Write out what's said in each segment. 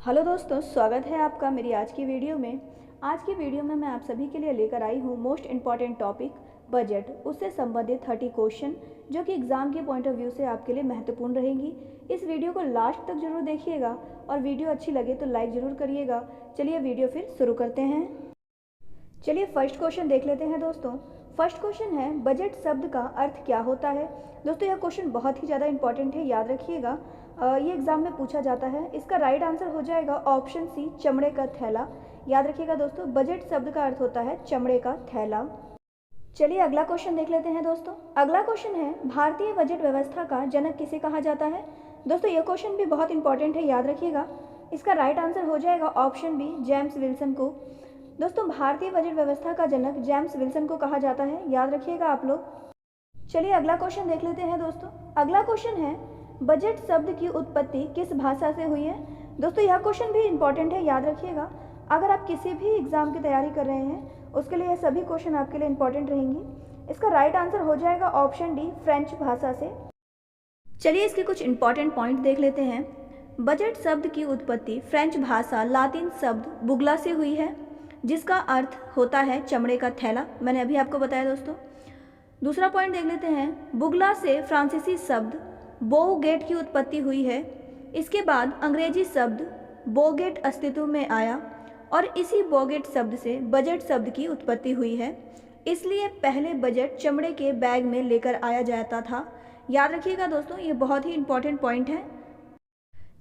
Hello दोस्तों, स्वागत है आपका मेरी आज की वीडियो में। आज की वीडियो में मैं आप सभी के लिए लेकर आई हूँ मोस्ट इम्पॉर्टेंट टॉपिक बजट, उससे संबंधित 30 क्वेश्चन जो कि एग्ज़ाम के पॉइंट ऑफ व्यू से आपके लिए महत्वपूर्ण रहेंगी। इस वीडियो को लास्ट तक जरूर देखिएगा और वीडियो अच्छी लगे तो लाइक ज़रूर करिएगा। चलिए वीडियो फिर शुरू करते हैं। चलिए फर्स्ट क्वेश्चन देख लेते हैं दोस्तों। फर्स्ट क्वेश्चन है, बजट शब्द का अर्थ क्या होता है। दोस्तों यह क्वेश्चन बहुत ही ज़्यादा इंपॉर्टेंट है, याद रखिएगा। ये एग्जाम में पूछा जाता है। इसका राइट आंसर हो जाएगा ऑप्शन सी, चमड़े का थैला। याद रखिएगा दोस्तों, बजट शब्द का अर्थ होता है चमड़े का थैला। चलिए अगला क्वेश्चन देख लेते हैं दोस्तों। अगला क्वेश्चन है, भारतीय बजट व्यवस्था का जनक किसे कहा जाता है। दोस्तों यह क्वेश्चन भी बहुत इंपॉर्टेंट है, याद रखिएगा। इसका राइट आंसर हो जाएगा ऑप्शन बी, जेम्स विल्सन को। दोस्तों भारतीय बजट व्यवस्था का जनक जेम्स विल्सन को कहा जाता है, याद रखिएगा आप लोग। चलिए अगला क्वेश्चन देख लेते हैं दोस्तों। अगला क्वेश्चन है, बजट शब्द की उत्पत्ति किस भाषा से हुई है। दोस्तों यह क्वेश्चन भी इंपॉर्टेंट है, याद रखिएगा। अगर आप किसी भी एग्जाम की तैयारी कर रहे हैं उसके लिए यह सभी क्वेश्चन आपके लिए इंपॉर्टेंट रहेंगी। इसका राइट आंसर हो जाएगा ऑप्शन डी, फ्रेंच भाषा से। चलिए इसके कुछ इंपॉर्टेंट पॉइंट देख लेते हैं। बजट शब्द की उत्पत्ति फ्रेंच भाषा लातिन शब्द बुगला से हुई है, जिसका अर्थ होता है चमड़े का थैला। मैंने अभी आपको बताया दोस्तों। दूसरा पॉइंट देख लेते हैं, बुगला से फ्रांसीसी शब्द बोगेट की उत्पत्ति हुई है। इसके बाद अंग्रेजी शब्द बोगेट अस्तित्व में आया और इसी बोगेट शब्द से बजट शब्द की उत्पत्ति हुई है। इसलिए पहले बजट चमड़े के बैग में लेकर आया जाता था। याद रखिएगा दोस्तों, ये बहुत ही इंपॉर्टेंट पॉइंट है।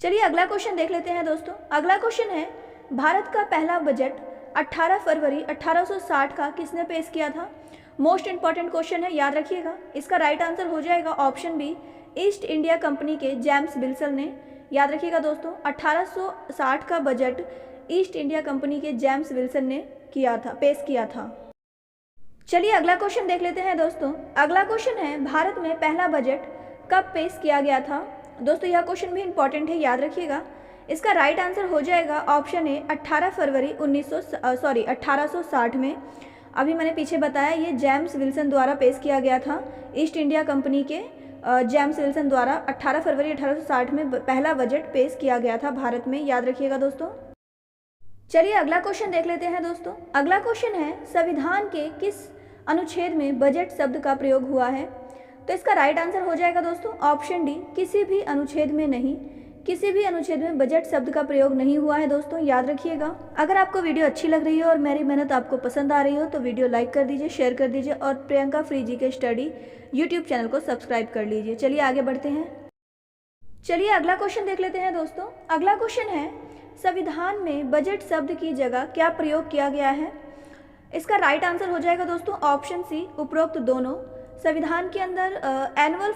चलिए अगला क्वेश्चन देख लेते हैं दोस्तों। अगला क्वेश्चन है, भारत का पहला बजट 18 फरवरी 1860 का किसने पेश किया था। मोस्ट इंपॉर्टेंट क्वेश्चन है, याद रखिएगा। इसका राइट आंसर हो जाएगा option B, East India company के जेम्स विल्सन ने। याद रखिएगा दोस्तों, 1860 का बजट ईस्ट इंडिया कंपनी के जेम्स विल्सन ने पेश किया था। चलिए अगला क्वेश्चन देख लेते हैं दोस्तों। अगला क्वेश्चन है, भारत में पहला बजट कब पेश किया गया था। दोस्तों यह क्वेश्चन भी इंपॉर्टेंट है, याद रखिएगा। इसका राइट आंसर हो जाएगा ऑप्शन ए, 18 फरवरी 1860 में। अभी मैंने पीछे बताया, ये जेम्स विल्सन द्वारा पेश किया गया था। ईस्ट इंडिया कंपनी के जेम्स विल्सन द्वारा 18 फरवरी 1860 में पहला बजट पेश किया गया था भारत में, याद रखिएगा दोस्तों। चलिए अगला क्वेश्चन देख लेते हैं दोस्तों। अगला क्वेश्चन है, संविधान के किस अनुच्छेद में बजट शब्द का प्रयोग हुआ है। तो इसका राइट आंसर हो जाएगा दोस्तों ऑप्शन डी, किसी भी अनुच्छेद में नहीं। किसी भी अनुच्छेद में बजट शब्द का प्रयोग नहीं हुआ है दोस्तों, याद रखिएगा। अगर आपको वीडियो अच्छी लग रही है और मेरी मेहनत आपको पसंद आ रही हो तो वीडियो लाइक कर दीजिए, शेयर कर दीजिए और प्रियंका फ्री जी के स्टडी यूट्यूब चैनल को सब्सक्राइब कर लीजिए। चलिए आगे बढ़ते हैं। चलिए अगला क्वेश्चन देख लेते हैं दोस्तों। अगला क्वेश्चन है, संविधान में बजट शब्द की जगह क्या प्रयोग किया गया है। इसका राइट आंसर हो जाएगा दोस्तों ऑप्शन सी, उपरोक्त दोनों। संविधान के अंदर एनुअल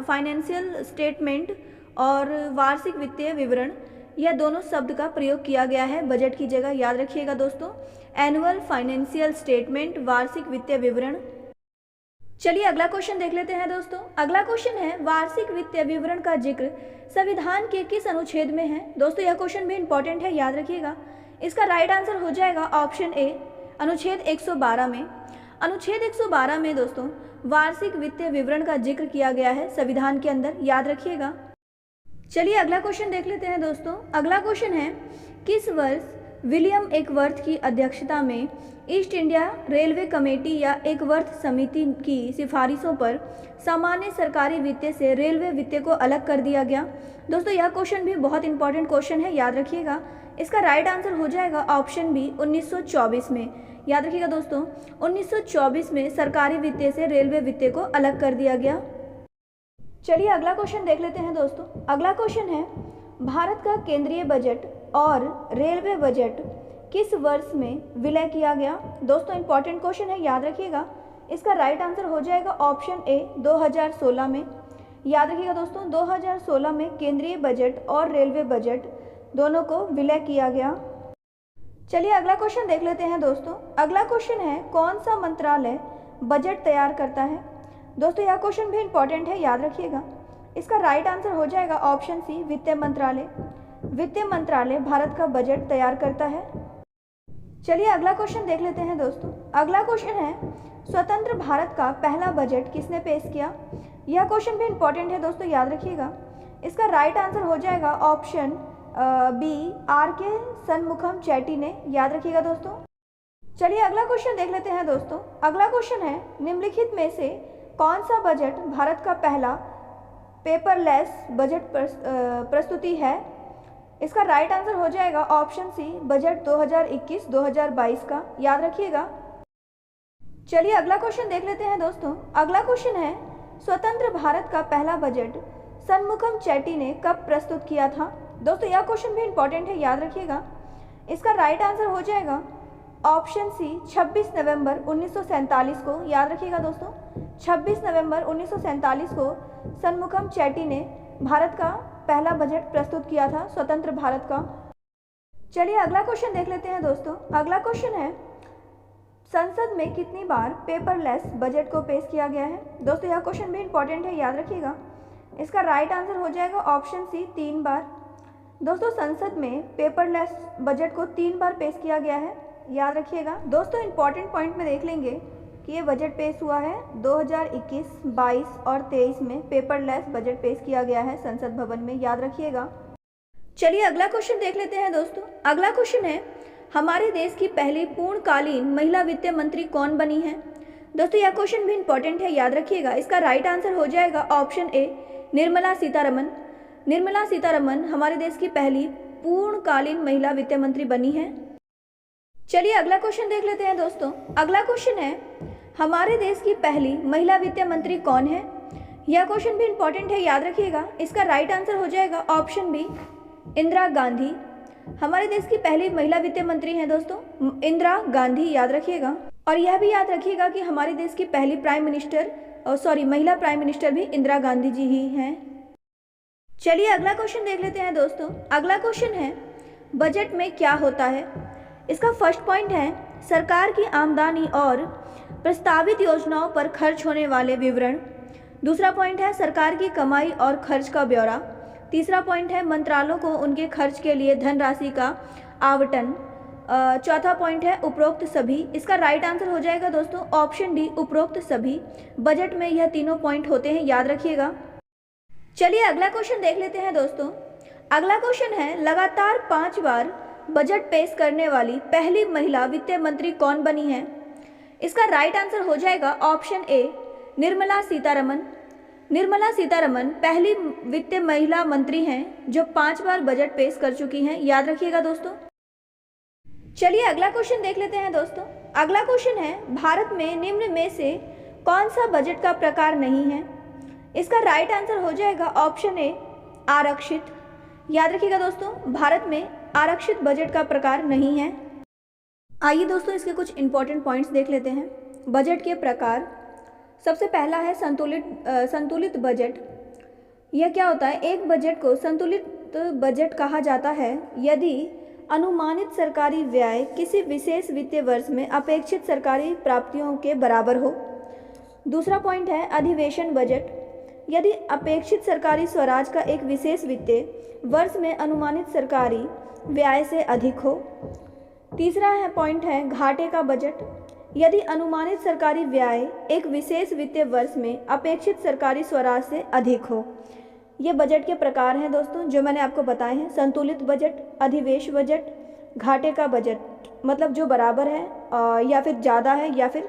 फाइनेंशियल स्टेटमेंट और वार्षिक वित्तीय विवरण, यह दोनों शब्द का प्रयोग किया गया है बजट की जगह, याद रखिएगा दोस्तों। एनुअल फाइनेंशियल स्टेटमेंट, वार्षिक वित्तीय विवरण। चलिए अगला क्वेश्चन देख लेते हैं दोस्तों। अगला क्वेश्चन है, वार्षिक वित्तीय विवरण का जिक्र संविधान के किस अनुच्छेद में है। दोस्तों यह क्वेश्चन भी इंपॉर्टेंट है, याद रखिएगा। इसका राइट आंसर हो जाएगा ऑप्शन ए, अनुच्छेद 112 में। अनुच्छेद 112 में दोस्तों वार्षिक वित्तीय विवरण का जिक्र किया गया है संविधान के अंदर, याद रखिएगा। चलिए अगला क्वेश्चन देख लेते हैं दोस्तों। अगला क्वेश्चन है, किस वर्ष विलियम एकवर्थ की अध्यक्षता में ईस्ट इंडिया रेलवे कमेटी या एकवर्थ समिति की सिफारिशों पर सामान्य सरकारी वित्त से रेलवे वित्त को अलग कर दिया गया। दोस्तों यह क्वेश्चन भी बहुत इंपॉर्टेंट क्वेश्चन है, याद रखिएगा। इसका राइट आंसर हो जाएगा ऑप्शन बी, 1924 में। याद रखिएगा दोस्तों, 1924 में सरकारी वित्त से रेलवे वित्त को अलग कर दिया गया। चलिए अगला क्वेश्चन देख लेते हैं दोस्तों। अगला क्वेश्चन है, भारत का केंद्रीय बजट और रेलवे बजट किस वर्ष में विलय किया गया। दोस्तों इंपॉर्टेंट क्वेश्चन है, याद रखिएगा। इसका राइट आंसर हो जाएगा ऑप्शन ए, 2016 में। याद रखिएगा दोस्तों, 2016 में केंद्रीय बजट और रेलवे बजट दोनों को विलय किया गया। चलिए अगला क्वेश्चन देख लेते हैं दोस्तों। अगला क्वेश्चन है, कौन सा मंत्रालय बजट तैयार करता है। दोस्तों यह क्वेश्चन भी इंपॉर्टेंट है, याद रखिएगा। इसका राइट आंसर हो जाएगा ऑप्शन सी, वित्त मंत्रालय। वित्त मंत्रालय भारत का बजट तैयार करता है। चलिए अगला क्वेश्चन देख लेते हैं दोस्तों। अगला क्वेश्चन है, स्वतंत्र भारत का पहला बजट किसने पेश किया। यह क्वेश्चन भी इंपॉर्टेंट है दोस्तों, याद रखिएगा। इसका राइट आंसर हो जाएगा ऑप्शन बी आर के सनमुखम चैटी ने, याद रखिएगा दोस्तों। चलिए अगला क्वेश्चन देख लेते हैं दोस्तों। अगला क्वेश्चन है, निम्नलिखित में से कौन सा बजट भारत का पहला पेपरलेस बजट प्रस्तुति है? इसका राइट आंसर हो जाएगा ऑप्शन सी, बजट 2021-2022 का, याद रखिएगा। चलिए अगला क्वेश्चन देख लेते हैं दोस्तों। अगला क्वेश्चन है, स्वतंत्र भारत का पहला बजट सनमुखम चैटी ने कब प्रस्तुत किया था? दोस्तों यह क्वेश्चन भी इंपॉर्टेंट है, याद रखिएगा। इसका राइट आंसर हो जाएगा ऑप्शन सी, 26 नवंबर 1947 को, याद रखिएगा दोस्तों। 26 नवंबर 1947 को सनमुखम चैटी ने भारत का पहला बजट प्रस्तुत किया था, स्वतंत्र भारत का। चलिए अगला क्वेश्चन देख लेते हैं दोस्तों। अगला क्वेश्चन है, संसद में कितनी बार पेपरलेस बजट को पेश किया गया है? दोस्तों यह क्वेश्चन भी इंपॉर्टेंट है, याद रखिएगा। इसका राइट आंसर हो जाएगा ऑप्शन सी, 3 बार। दोस्तों संसद में पेपरलेस बजट को 3 बार पेश किया गया है, याद रखिएगा। दोस्तों इंपॉर्टेंट पॉइंट में देख लेंगे कि ये बजट पेश हुआ है 2021, 22 और 23 में पेपरलेस बजट पेश किया गया है संसद भवन में, याद रखिएगा। चलिए अगला क्वेश्चन देख लेते हैं दोस्तों। अगला क्वेश्चन है, हमारे देश की पहली पूर्णकालीन महिला वित्त मंत्री कौन बनी है? दोस्तों यह क्वेश्चन भी इंपॉर्टेंट है, याद रखिएगा। इसका राइट आंसर हो जाएगा ऑप्शन ए, निर्मला सीतारमन। निर्मला सीतारमन हमारे देश की पहली पूर्णकालीन महिला वित्त मंत्री बनी है। चलिए अगला क्वेश्चन देख लेते हैं दोस्तों। अगला क्वेश्चन है, हमारे देश की पहली महिला वित्त मंत्री कौन है? यह क्वेश्चन भी इंपॉर्टेंट है, याद रखिएगा। इसका राइट आंसर हो जाएगा ऑप्शन बी, इंदिरा गांधी। हमारे देश की पहली महिला वित्त मंत्री हैं दोस्तों इंदिरा गांधी, याद रखिएगा। और यह भी याद रखिएगा कि हमारे देश की पहली महिला प्राइम मिनिस्टर भी इंदिरा गांधी जी ही हैं। चलिए अगला क्वेश्चन देख लेते हैं दोस्तों। अगला क्वेश्चन है, बजट में क्या होता है? इसका फर्स्ट पॉइंट है, सरकार की आमदनी और प्रस्तावित योजनाओं पर खर्च होने वाले विवरण। दूसरा पॉइंट है, सरकार की कमाई और खर्च का ब्यौरा। तीसरा पॉइंट है, मंत्रालयों को उनके खर्च के लिए धनराशि का आवंटन। चौथा पॉइंट है, उपरोक्त सभी। इसका राइट आंसर हो जाएगा दोस्तों ऑप्शन डी, उपरोक्त सभी। बजट में यह तीनों पॉइंट होते हैं, याद रखिएगा। चलिए अगला क्वेश्चन देख लेते हैं दोस्तों। अगला क्वेश्चन है, लगातार 5 बार बजट पेश करने वाली पहली महिला वित्त मंत्री कौन बनी है? इसका राइट आंसर हो जाएगा ऑप्शन ए, निर्मला सीतारमन। निर्मला सीतारमन पहली वित्त महिला मंत्री हैं जो 5 बार बजट पेश कर चुकी हैं, याद रखिएगा दोस्तों। चलिए अगला क्वेश्चन देख लेते हैं दोस्तों। अगला क्वेश्चन है, भारत में निम्न में से कौन सा बजट का प्रकार नहीं है? इसका राइट आंसर हो जाएगा ऑप्शन ए, आरक्षित। याद रखिएगा दोस्तों, भारत में आरक्षित बजट का प्रकार नहीं है। आइए दोस्तों इसके कुछ इंपॉर्टेंट पॉइंट्स देख लेते हैं। बजट के प्रकार, सबसे पहला है संतुलित बजट। यह क्या होता है? एक बजट को संतुलित बजट कहा जाता है यदि अनुमानित सरकारी व्यय किसी विशेष वित्तीय वर्ष में अपेक्षित सरकारी प्राप्तियों के बराबर हो। दूसरा पॉइंट है अधिवेशन बजट, यदि अपेक्षित सरकारी स्वराज का एक विशेष वित्तीय वर्ष में अनुमानित सरकारी व्यय से अधिक हो। तीसरा है पॉइंट है घाटे का बजट, यदि अनुमानित सरकारी व्यय एक विशेष वित्तीय वर्ष में अपेक्षित सरकारी स्वराज से अधिक हो। ये बजट के प्रकार हैं दोस्तों जो मैंने आपको बताए हैं, संतुलित बजट, अधिवेश बजट, घाटे का बजट, मतलब जो बराबर है या फिर ज़्यादा है या फिर।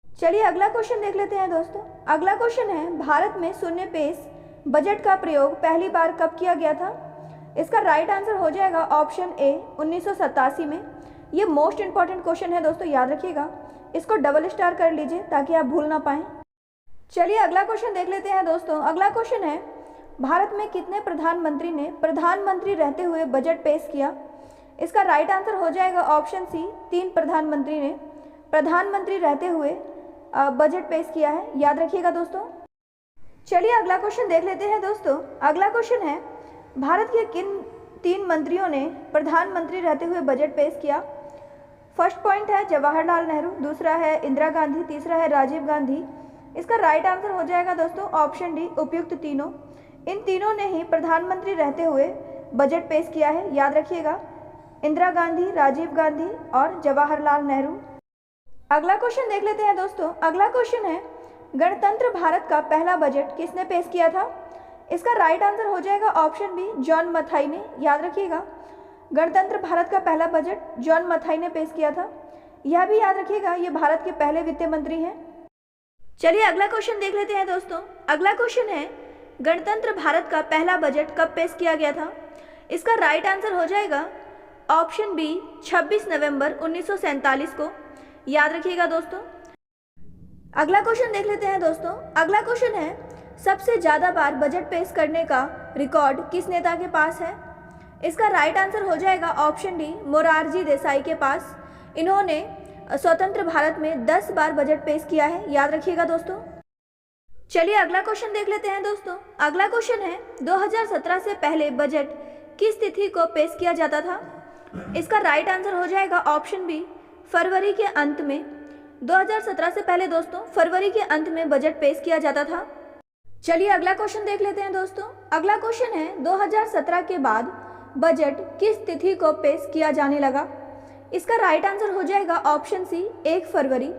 चलिए अगला क्वेश्चन देख लेते हैं दोस्तों। अगला क्वेश्चन है, भारत में शून्य पेश बजट का प्रयोग पहली बार कब किया गया था? इसका राइट आंसर हो जाएगा ऑप्शन ए, 1987 में। ये मोस्ट इंपॉर्टेंट क्वेश्चन है दोस्तों, याद रखिएगा। इसको डबल स्टार कर लीजिए ताकि आप भूल ना पाएं। चलिए अगला क्वेश्चन देख लेते हैं दोस्तों। अगला क्वेश्चन है, भारत में कितने प्रधानमंत्री ने प्रधानमंत्री रहते हुए बजट पेश किया? इसका राइट आंसर हो जाएगा ऑप्शन सी, 3 प्रधानमंत्री ने प्रधानमंत्री रहते हुए बजट पेश किया है, याद रखिएगा दोस्तों। चलिए अगला क्वेश्चन देख लेते हैं दोस्तों। अगला क्वेश्चन है, भारत के किन 3 मंत्रियों ने प्रधानमंत्री रहते हुए बजट पेश किया? फर्स्ट पॉइंट है जवाहरलाल नेहरू, दूसरा है इंदिरा गांधी, तीसरा है राजीव गांधी। इसका राइट आंसर हो जाएगा दोस्तों ऑप्शन डी, उपयुक्त तीनों। इन तीनों ने ही प्रधानमंत्री रहते हुए बजट पेश किया है, याद रखिएगा, इंदिरा गांधी, राजीव गांधी और जवाहरलाल नेहरू। अगला क्वेश्चन देख लेते हैं दोस्तों। अगला क्वेश्चन है, गणतंत्र भारत का पहला बजट किसने पेश किया था? इसका राइट आंसर हो जाएगा ऑप्शन बी, जॉन मथाई ने, याद रखिएगा। गणतंत्र भारत का पहला बजट जॉन मथाई ने पेश किया था। यह भी याद रखिएगा, ये भारत के पहले वित्त मंत्री हैं। चलिए अगला क्वेश्चन देख लेते हैं दोस्तों। अगला क्वेश्चन है, गणतंत्र भारत का पहला बजट कब पेश किया गया था? इसका राइट आंसर हो जाएगा ऑप्शन बी 26 नवंबर 1947 को। याद रखिएगा दोस्तों। अगला क्वेश्चन देख लेते हैं दोस्तों। अगला क्वेश्चन है, सबसे ज़्यादा बार बजट पेश करने का रिकॉर्ड किस नेता के पास है? इसका राइट आंसर हो जाएगा ऑप्शन डी मोरारजी देसाई के पास। इन्होंने स्वतंत्र भारत में 10 बार बजट पेश किया है। याद रखिएगा दोस्तों। चलिए अगला क्वेश्चन देख लेते हैं दोस्तों। अगला क्वेश्चन है, 2017 से पहले बजट किस तिथि को पेश किया जाता था? इसका राइट आंसर हो जाएगा ऑप्शन बी फरवरी के अंत में। 2017 से पहले दोस्तों फरवरी के अंत में बजट पेश किया जाता था। चलिए अगला क्वेश्चन देख लेते हैं दोस्तों। अगला क्वेश्चन है, 2017 के बाद बजट किस तिथि को पेश किया जाने लगा? इसका राइट आंसर हो जाएगा ऑप्शन सी 1 फरवरी।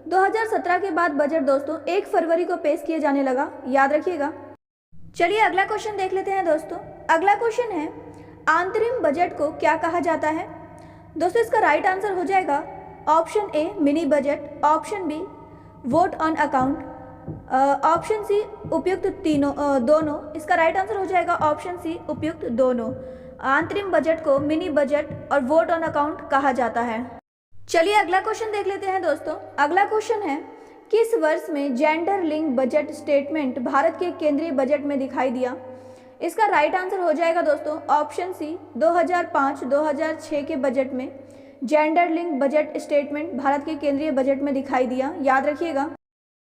2017 के बाद बजट दोस्तों 1 फरवरी को पेश किया जाने लगा। याद रखिएगा। चलिए अगला क्वेश्चन देख लेते हैं दोस्तों। अगला क्वेश्चन है, आंतरिम बजट को क्या कहा जाता है? दोस्तों इसका राइट आंसर हो जाएगा option A mini budget, option B vote on account, option C उपयुक्त दोनों। इसका राइट आंसर हो जाएगा ऑप्शन सी उपयुक्त दोनों। आंतरिम बजट को मिनी बजट और वोट ऑन अकाउंट कहा जाता है। चलिए अगला क्वेश्चन देख लेते हैं दोस्तों। अगला क्वेश्चन है, किस वर्ष में gender link budget statement Bharat के केंद्रीय बजट में दिखाई दिया? इसका राइट आंसर हो जाएगा दोस्तों ऑप्शन सी 2005-2006 के बजट में gender link budget statement Bharat के केंद्रीय बजट में दिखाई दिया। याद रखिएगा।